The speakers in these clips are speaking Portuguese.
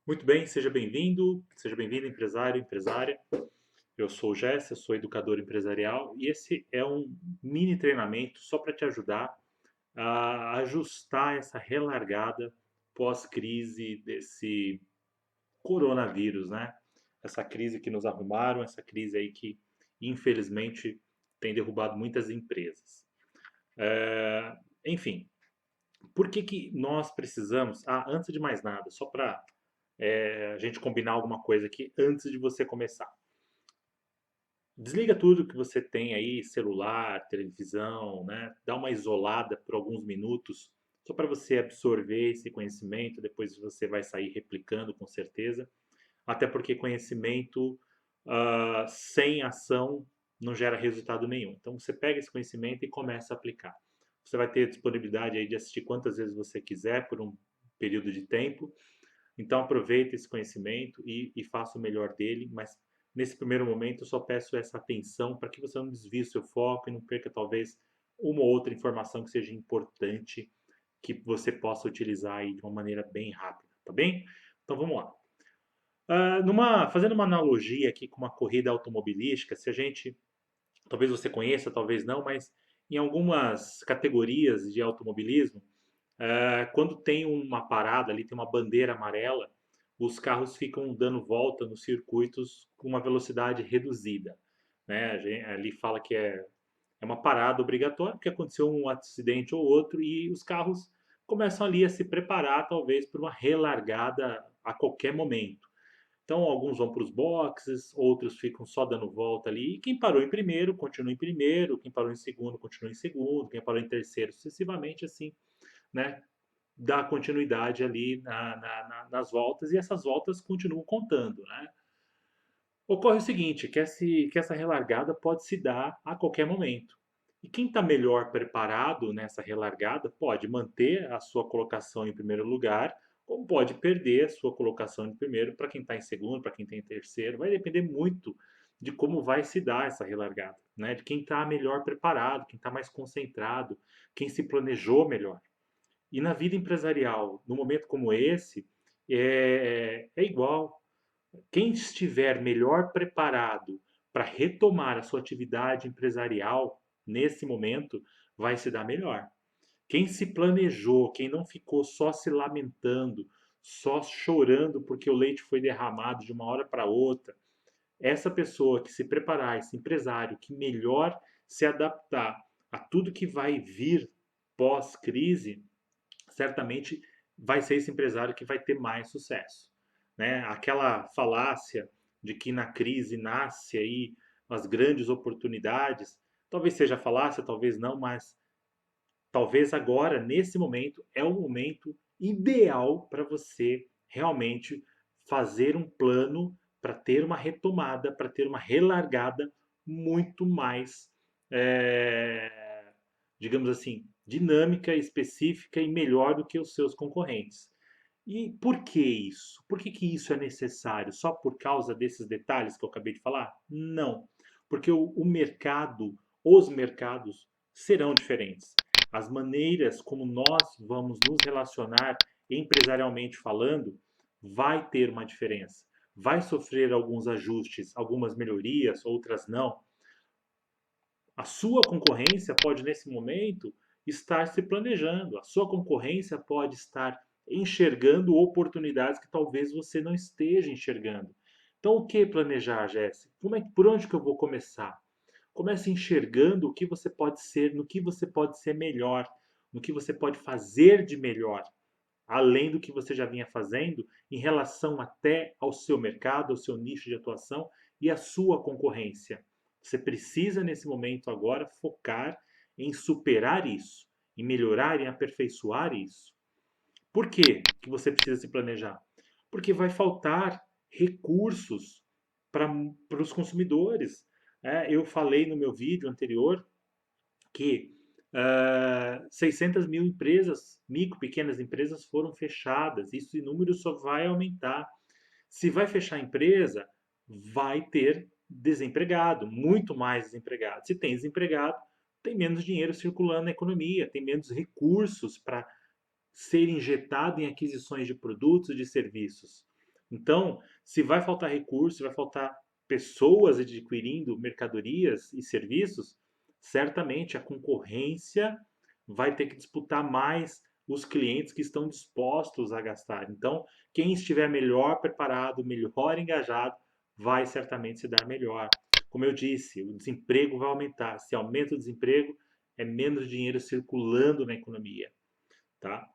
Muito bem, seja bem-vindo, empresário, empresária. Eu sou o Jess, eu sou educador empresarial e esse é um mini treinamento só para te ajudar a ajustar essa relargada pós-crise desse coronavírus, né? Essa crise que nos arrumaram, essa crise aí que infelizmente tem derrubado muitas empresas. Enfim, por que que nós precisamos? Antes de mais nada, só para a gente combinar alguma coisa aqui antes de você começar. Desliga tudo que você tem aí, celular, televisão, né? Dá uma isolada por alguns minutos, só para você absorver esse conhecimento. Depois você vai sair replicando com certeza. Até porque conhecimento sem ação não gera resultado nenhum. Então você pega esse conhecimento e começa a aplicar. Você vai ter disponibilidade aí de assistir quantas vezes você quiser por um período de tempo. Então aproveite esse conhecimento e faça o melhor dele, mas nesse primeiro momento eu só peço essa atenção para que você não desvie o seu foco e não perca talvez uma ou outra informação que seja importante que você possa utilizar aí de uma maneira bem rápida, tá bem? Então vamos lá. Fazendo uma analogia aqui com uma corrida automobilística, se a gente, talvez você conheça, talvez não, mas em algumas categorias de automobilismo, quando tem uma parada ali, tem uma bandeira amarela, os carros ficam dando volta nos circuitos com uma velocidade reduzida. Né? Ali fala que é uma parada obrigatória, porque aconteceu um acidente ou outro e os carros começam ali a se preparar, talvez, para uma relargada a qualquer momento. Então, alguns vão para os boxes, outros ficam só dando volta ali. E quem parou em primeiro, continua em primeiro. Quem parou em segundo, continua em segundo. Quem parou em terceiro, sucessivamente assim, né? Dá continuidade ali nas voltas e essas voltas continuam contando, né? Ocorre o seguinte, que essa relargada pode se dar a qualquer momento. E quem está melhor preparado nessa relargada pode manter a sua colocação em primeiro lugar, ou pode perder a sua colocação em primeiro para quem está em segundo, para quem está em terceiro. Vai depender muito de como vai se dar essa relargada, né? De quem está melhor preparado, quem está mais concentrado, quem se planejou melhor. E na vida empresarial, num momento como esse, é igual. Quem estiver melhor preparado para retomar a sua atividade empresarial nesse momento vai se dar melhor. Quem se planejou, quem não ficou só se lamentando, só chorando porque o leite foi derramado de uma hora para outra, essa pessoa que se preparar, esse empresário que melhor se adaptar a tudo que vai vir pós-crise, certamente vai ser esse empresário que vai ter mais sucesso. Né? Aquela falácia de que na crise nasce aí as grandes oportunidades, talvez seja falácia, talvez não, mas talvez agora, nesse momento, é o momento ideal para você realmente fazer um plano para ter uma retomada, para ter uma relargada muito mais, digamos assim, dinâmica, específica e melhor do que os seus concorrentes. E por que isso? Por que, que isso é necessário? Só por causa desses detalhes que eu acabei de falar? Não. Porque o mercado, os mercados serão diferentes. As maneiras como nós vamos nos relacionar empresarialmente falando vai ter uma diferença. Vai sofrer alguns ajustes, algumas melhorias, outras não. A sua concorrência pode, nesse momento, estar se planejando. A sua concorrência pode estar enxergando oportunidades que talvez você não esteja enxergando. Então, o que planejar, Jéssica? Por onde que eu vou começar? Comece enxergando o que você pode ser, no que você pode ser melhor, no que você pode fazer de melhor, além do que você já vinha fazendo, em relação até ao seu mercado, ao seu nicho de atuação e à sua concorrência. Você precisa, nesse momento agora, focar em superar isso, em melhorar, em aperfeiçoar isso. Por que que você precisa se planejar? Porque vai faltar recursos para os consumidores. Eu falei no meu vídeo anterior que 600 mil empresas, micro, pequenas empresas foram fechadas. Isso em número só vai aumentar. Se vai fechar a empresa, vai ter desempregado, muito mais desempregado. Se tem desempregado, tem menos dinheiro circulando na economia, tem menos recursos para ser injetado em aquisições de produtos e de serviços. Então, se vai faltar recurso, se vai faltar pessoas adquirindo mercadorias e serviços, certamente a concorrência vai ter que disputar mais os clientes que estão dispostos a gastar. Então, quem estiver melhor preparado, melhor engajado, vai certamente se dar melhor. Como eu disse, o desemprego vai aumentar. Se aumenta o desemprego, é menos dinheiro circulando na economia, tá?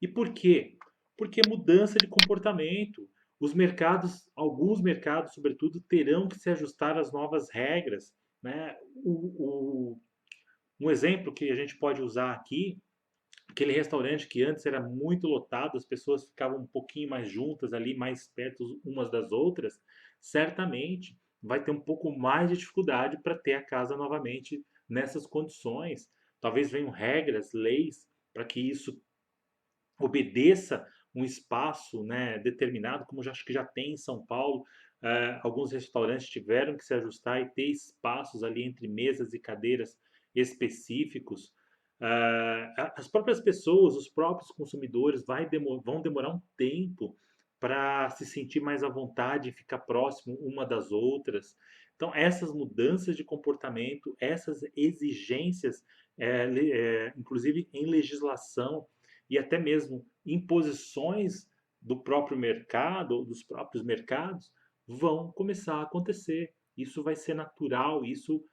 E por quê? Porque é mudança de comportamento. Os mercados, alguns mercados, sobretudo, terão que se ajustar às novas regras, né? Um exemplo que a gente pode usar aqui, aquele restaurante que antes era muito lotado, as pessoas ficavam um pouquinho mais juntas ali, mais perto umas das outras, certamente vai ter um pouco mais de dificuldade para ter a casa novamente nessas condições. Talvez venham regras, leis, para que isso obedeça um espaço, né, determinado, como acho que já tem em São Paulo. Alguns restaurantes tiveram que se ajustar e ter espaços ali entre mesas e cadeiras específicos. As próprias pessoas, os próprios consumidores vão demorar um tempo para se sentir mais à vontade e ficar próximo uma das outras. Então, essas mudanças de comportamento, essas exigências, inclusive em legislação, e até mesmo imposições do próprio mercado, ou dos próprios mercados, vão começar a acontecer. Isso vai ser natural, isso,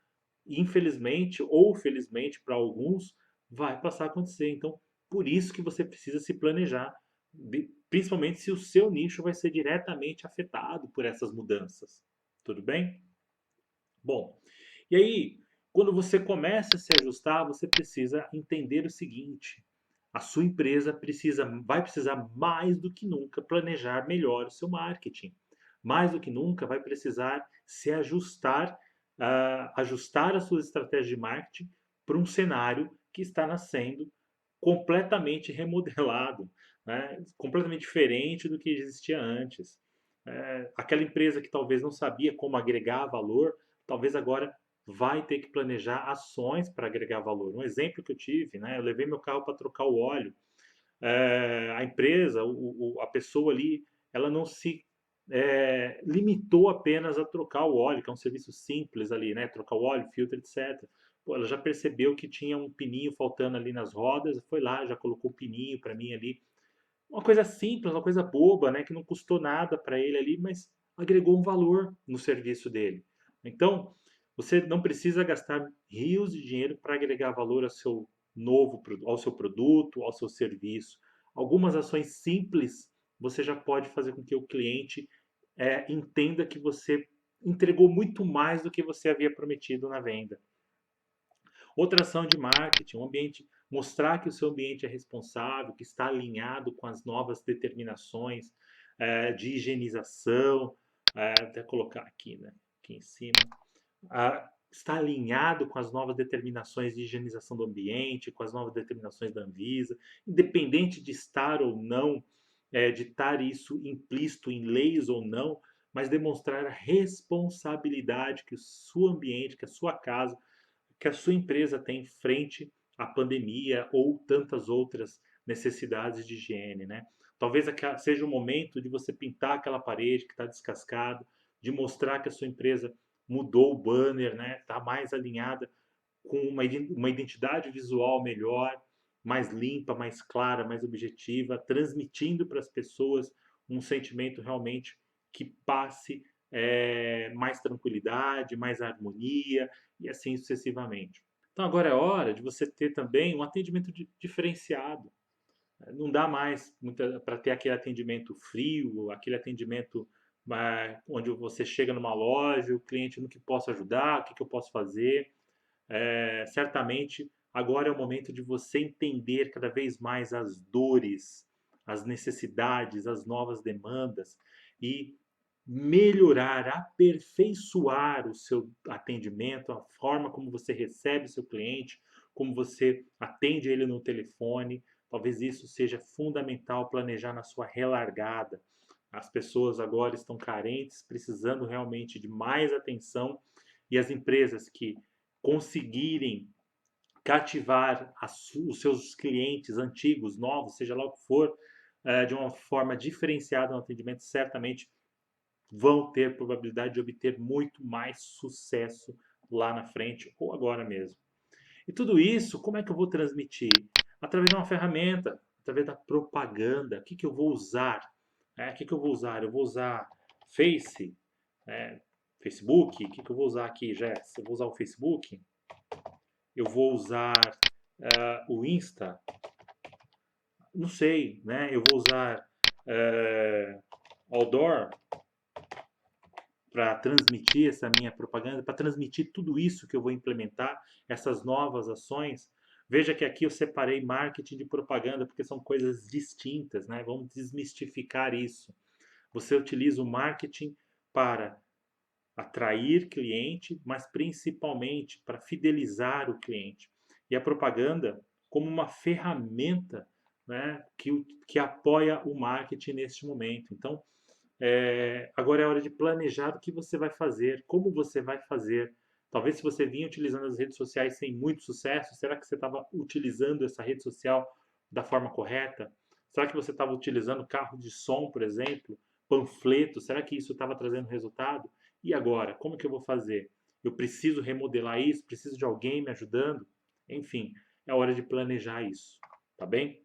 infelizmente ou felizmente para alguns, vai passar a acontecer. Então, por isso que você precisa se planejar, principalmente se o seu nicho vai ser diretamente afetado por essas mudanças. Tudo bem? Bom, e aí, quando você começa a se ajustar, você precisa entender o seguinte: a sua empresa vai precisar mais do que nunca planejar melhor o seu marketing. Mais do que nunca vai precisar se ajustar, ajustar as suas estratégias de marketing para um cenário que está nascendo completamente remodelado, né? Completamente diferente do que existia antes. Aquela empresa que talvez não sabia como agregar valor, talvez agora vai ter que planejar ações para agregar valor. Um exemplo que eu tive, né? Eu levei meu carro para trocar o óleo. A empresa, a pessoa ali, ela não se limitou apenas a trocar o óleo, que é um serviço simples ali, né? Trocar o óleo, filtro, etc. Pô, ela já percebeu que tinha um pininho faltando ali nas rodas, foi lá, já colocou o pininho para mim ali. Uma coisa simples, uma coisa boba, né? Que não custou nada para ele ali, mas agregou um valor no serviço dele. Então, você não precisa gastar rios de dinheiro para agregar valor ao seu produto, ao seu serviço. Algumas ações simples você já pode fazer com que o cliente entenda que você entregou muito mais do que você havia prometido na venda. Outra ação de marketing, mostrar que o seu ambiente é responsável, que está alinhado com as novas determinações de higienização, até colocar aqui, né, aqui em cima, está alinhado com as novas determinações de higienização do ambiente, com as novas determinações da Anvisa, independente de estar ou não, de estar isso implícito em leis ou não, mas demonstrar a responsabilidade que o seu ambiente, que a sua casa, que a sua empresa tem frente à pandemia ou tantas outras necessidades de higiene, né? Talvez seja o momento de você pintar aquela parede que está descascada, de mostrar que a sua empresa mudou o banner, né? Está mais alinhada com uma identidade visual melhor, mais limpa, mais clara, mais objetiva, transmitindo para as pessoas um sentimento realmente que passe mais tranquilidade, mais harmonia e assim sucessivamente. Então agora é hora de você ter também um atendimento diferenciado. Não dá mais para ter aquele atendimento frio, aquele atendimento onde você chega numa loja, o cliente no que posso ajudar, o que eu posso fazer. Certamente agora é o momento de você entender cada vez mais as dores, as necessidades, as novas demandas e melhorar, aperfeiçoar o seu atendimento, a forma como você recebe o seu cliente, como você atende ele no telefone. Talvez isso seja fundamental planejar na sua relargada. As pessoas agora estão carentes, precisando realmente de mais atenção e as empresas que conseguirem cativar os seus clientes antigos, novos, seja lá o que for, de uma forma diferenciada no atendimento, certamente vão ter probabilidade de obter muito mais sucesso lá na frente ou agora mesmo. E tudo isso, como é que eu vou transmitir? Através de uma ferramenta, através da propaganda. O que, que eu vou usar? O que, que eu vou usar? Eu vou usar Face, Facebook. O que, que eu vou usar aqui, Jess? Eu vou usar o Facebook. Eu vou usar o Insta. Não sei, né? Eu vou usar Outdoor para transmitir essa minha propaganda, para transmitir tudo isso que eu vou implementar, essas novas ações. Veja que aqui eu separei marketing de propaganda porque são coisas distintas, né? Vamos desmistificar isso. Você utiliza o marketing para atrair cliente, mas principalmente para fidelizar o cliente. E a propaganda como uma ferramenta, né, que apoia o marketing neste momento. Então, agora é hora de planejar o que você vai fazer, como você vai fazer. Talvez se você vinha utilizando as redes sociais sem muito sucesso, será que você estava utilizando essa rede social da forma correta? Será que você estava utilizando carro de som, por exemplo, panfleto? Será que isso estava trazendo resultado? E agora, como que eu vou fazer? Eu preciso remodelar isso? Preciso de alguém me ajudando? Enfim, é hora de planejar isso, tá bem?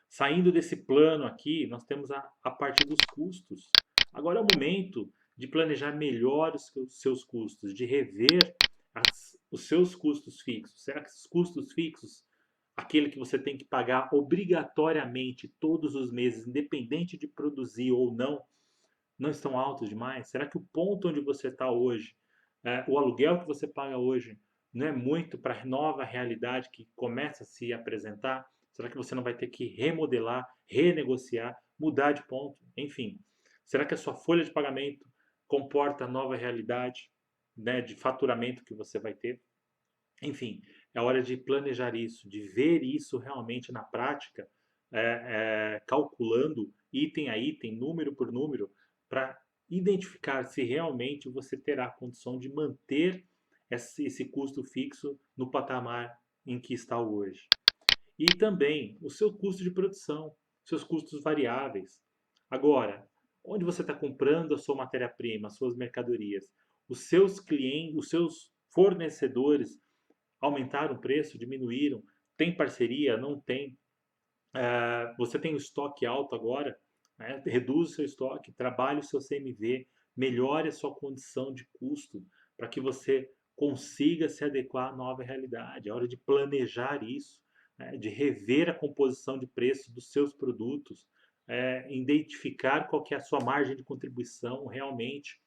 Saindo desse plano aqui, nós temos a parte dos custos. Agora é o momento de planejar melhor os seus custos, de rever os seus custos fixos. Será que esses custos fixos, aquele que você tem que pagar obrigatoriamente todos os meses, independente de produzir ou não estão altos demais? Será que o ponto onde você está hoje, o aluguel que você paga hoje, não é muito para a nova realidade que começa a se apresentar? Será que você não vai ter que remodelar, renegociar, mudar de ponto? Enfim, será que a sua folha de pagamento comporta a nova realidade, né, de faturamento que você vai ter? Enfim, é hora de planejar isso, de ver isso realmente na prática, calculando item a item, número por número, para identificar se realmente você terá a condição de manter esse custo fixo no patamar em que está hoje. E também o seu custo de produção, seus custos variáveis. Agora, onde você está comprando a sua matéria-prima, as suas mercadorias, os seus clientes, os seus fornecedores aumentaram o preço, diminuíram, tem parceria, não tem. Você tem o estoque alto agora, né? Reduz o seu estoque, trabalhe o seu CMV, melhore a sua condição de custo para que você consiga se adequar à nova realidade. É hora de planejar isso, né? De rever a composição de preço dos seus produtos, identificar qual que é a sua margem de contribuição realmente,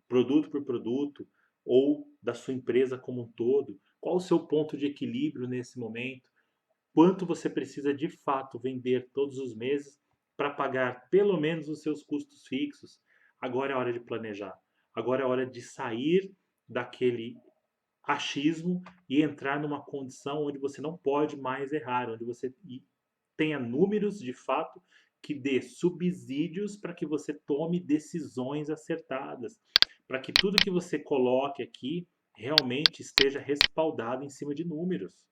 produto por produto, ou da sua empresa como um todo. Qual o seu ponto de equilíbrio nesse momento? Quanto você precisa de fato vender todos os meses para pagar pelo menos os seus custos fixos? Agora é hora de planejar. Agora é hora de sair daquele achismo e entrar numa condição onde você não pode mais errar, onde você tenha números de fato que dê subsídios para que você tome decisões acertadas, para que tudo que você coloque aqui realmente esteja respaldado em cima de números.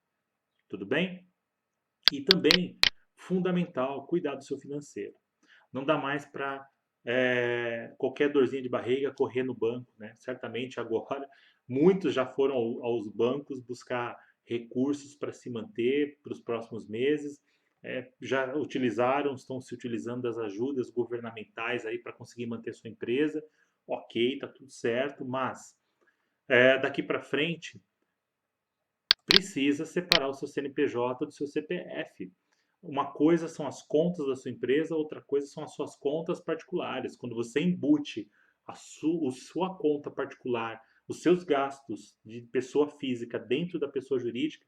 Tudo bem? E também, fundamental, cuidar do seu financeiro. Não dá mais para qualquer dorzinha de barriga correr no banco, né? Certamente agora muitos já foram aos bancos buscar recursos para se manter para os próximos meses, já utilizaram, estão se utilizando das ajudas governamentais aí para conseguir manter sua empresa. Ok, tá tudo certo, mas daqui para frente precisa separar o seu CNPJ do seu CPF. Uma coisa são as contas da sua empresa, outra coisa são as suas contas particulares. Quando você embute a sua conta particular, os seus gastos de pessoa física dentro da pessoa jurídica,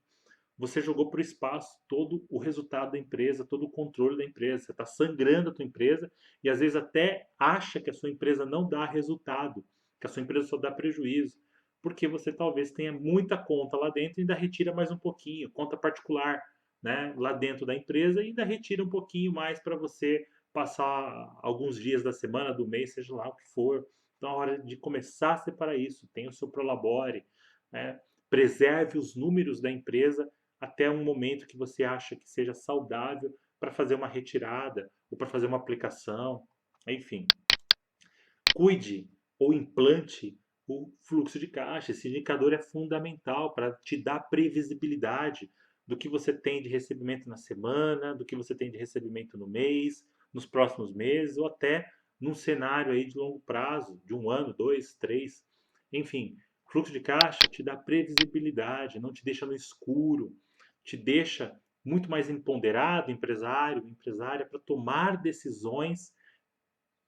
você jogou para o espaço todo o resultado da empresa, todo o controle da empresa. Você está sangrando a tua empresa e às vezes até acha que a sua empresa não dá resultado, que a sua empresa só dá prejuízo, porque você talvez tenha muita conta lá dentro e ainda retira mais um pouquinho, conta particular, né, lá dentro da empresa e ainda retira um pouquinho mais para você passar alguns dias da semana, do mês, seja lá o que for. Então, é hora de começar a separar isso. Tenha o seu Prolabore, né? Preserve os números da empresa até um momento que você acha que seja saudável para fazer uma retirada ou para fazer uma aplicação, enfim. cuide ou implante o fluxo de caixa. Esse indicador é fundamental para te dar previsibilidade do que você tem de recebimento na semana, do que você tem de recebimento no mês, nos próximos meses, ou até num cenário aí de longo prazo, de 1 ano, 2, 3, enfim. Fluxo de caixa te dá previsibilidade, não te deixa no escuro, te deixa muito mais empoderado, empresário, empresária, para tomar decisões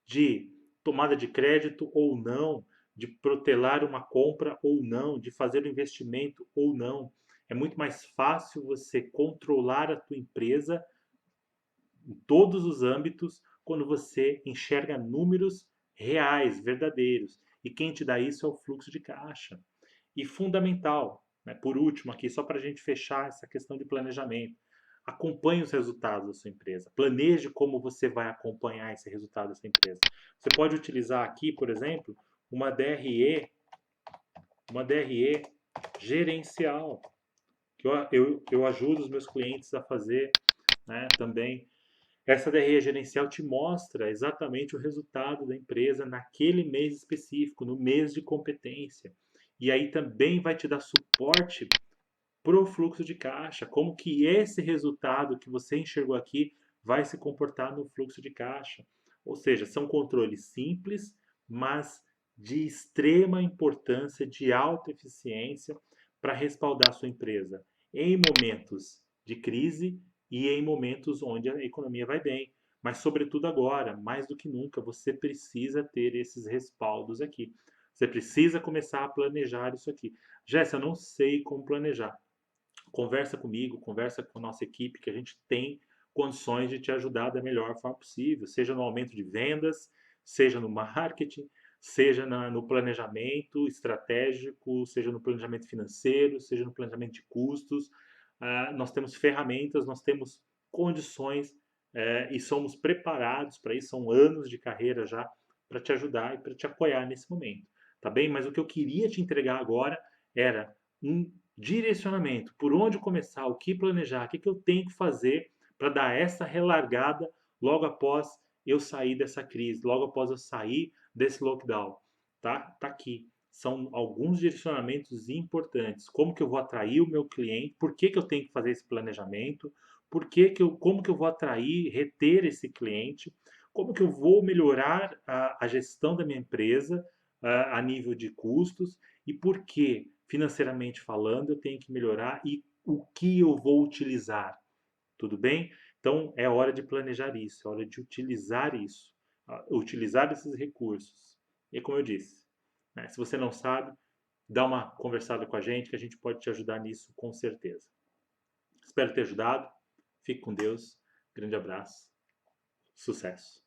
de tomada de crédito ou não, de protelar uma compra ou não, de fazer um investimento ou não. É muito mais fácil você controlar a tua empresa em todos os âmbitos quando você enxerga números reais, verdadeiros. E quem te dá isso é o fluxo de caixa. E fundamental, né, por último aqui, só para a gente fechar essa questão de planejamento. Acompanhe os resultados da sua empresa. Planeje como você vai acompanhar esse resultado da sua empresa. Você pode utilizar aqui, por exemplo, uma DRE gerencial, que eu ajudo os meus clientes a fazer, né, também. Essa DRE gerencial te mostra exatamente o resultado da empresa naquele mês específico, no mês de competência. E aí também vai te dar suporte para o fluxo de caixa, como que esse resultado que você enxergou aqui vai se comportar no fluxo de caixa. Ou seja, são controles simples, mas de extrema importância, de alta eficiência para respaldar a sua empresa em momentos de crise e em momentos onde a economia vai bem. Mas, sobretudo agora, mais do que nunca, você precisa ter esses respaldos aqui. Você precisa começar a planejar isso aqui. Jéssica, eu não sei como planejar. Conversa comigo, conversa com a nossa equipe, que a gente tem condições de te ajudar da melhor forma possível, seja no aumento de vendas, seja no marketing, seja no planejamento estratégico, seja no planejamento financeiro, seja no planejamento de custos. Nós temos ferramentas, nós temos condições e somos preparados para isso. São anos de carreira já para te ajudar e para te apoiar nesse momento, tá bem? Mas o que eu queria te entregar agora era um direcionamento, por onde começar, o que planejar, o que eu tenho que fazer para dar essa relargada logo após eu sair dessa crise, logo após eu sair desse lockdown, tá? Tá aqui. São alguns direcionamentos importantes. Como que eu vou atrair o meu cliente? Por que eu tenho que fazer esse planejamento? Como que eu vou atrair, reter esse cliente? Como que eu vou melhorar a gestão da minha empresa a nível de custos? E por que, financeiramente falando, eu tenho que melhorar e o que eu vou utilizar? Tudo bem? Então é hora de planejar isso, é hora de utilizar isso, utilizar esses recursos. E como eu disse, né, se você não sabe, dá uma conversada com a gente que a gente pode te ajudar nisso com certeza. Espero ter ajudado. Fique com Deus. Grande abraço. Sucesso.